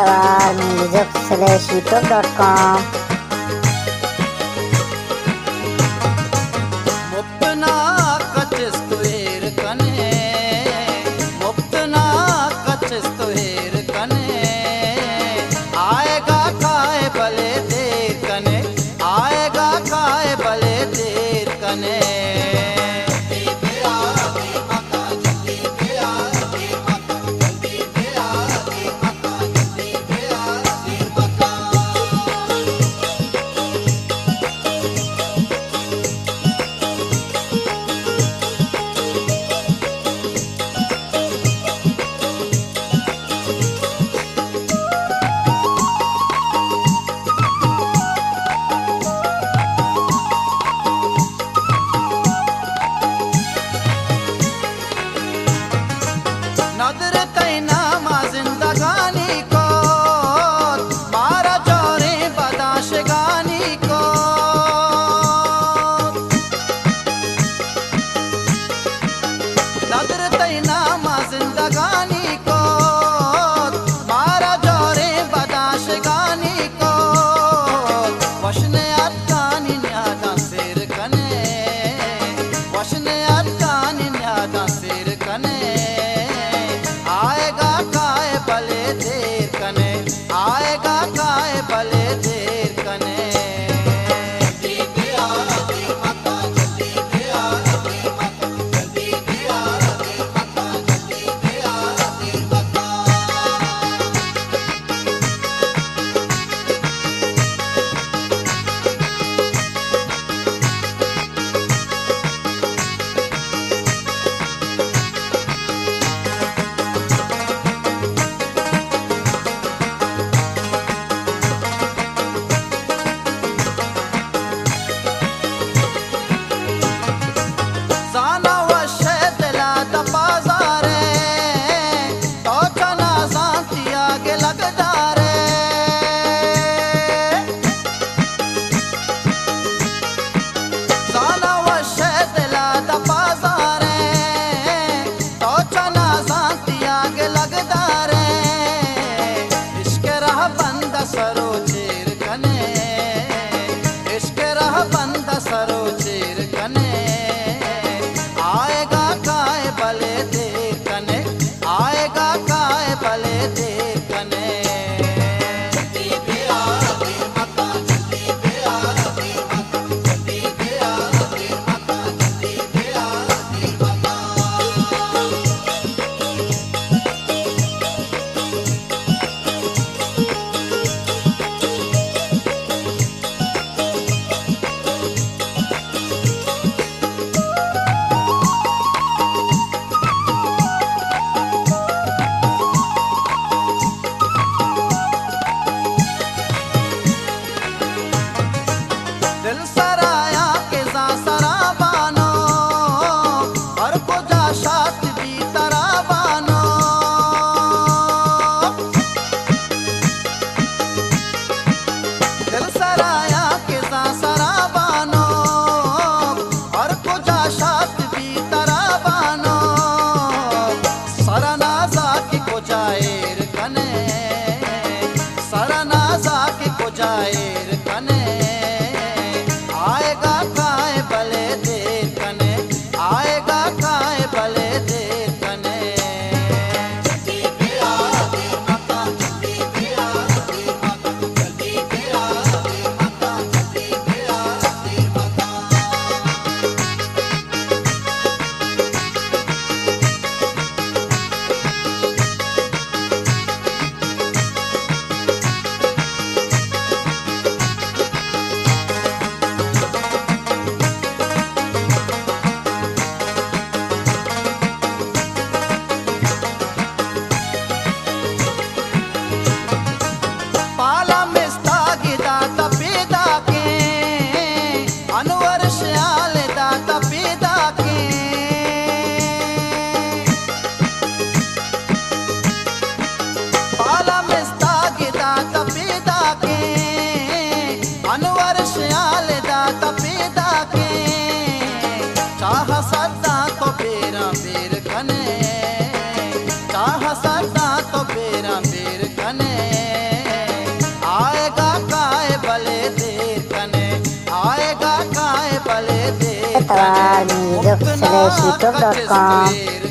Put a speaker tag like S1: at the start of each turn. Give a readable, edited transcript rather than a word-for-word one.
S1: music/youtube.com
S2: आएगा खाए भले देर कने, आएगा खाए भले देर कने। नदर तैना मा जिंदगानी को मारा जोरे बदाशगानी को। नदर तैना मा जिंदगानी को मारा जोरे बदाशगानी को। वशने अटकानी न्यादा सिर कने, वशने अटकानी न्यादा सिर कने। आएगा खाए भले देर कने, आएगा खाए भले देर कने। सरो चेर कने, इश्क रह बंद सरो चेर कने। आएगा खाए भले देर कने, आएगा खाए भले देर कने। दिल सराया के जा सराबानो और को जा शात भी तराबानो। दिल सराया के जा सराबानो और को जा शात भी तराबानो। सरनाजा के को जाएर कने, सरनाजा के को जाएर कने। आएगा खाए भले देर कने, आएगा खाए भले देर कने। सदा तो बेरा बेर कने।
S1: Atwar music slash youtube.com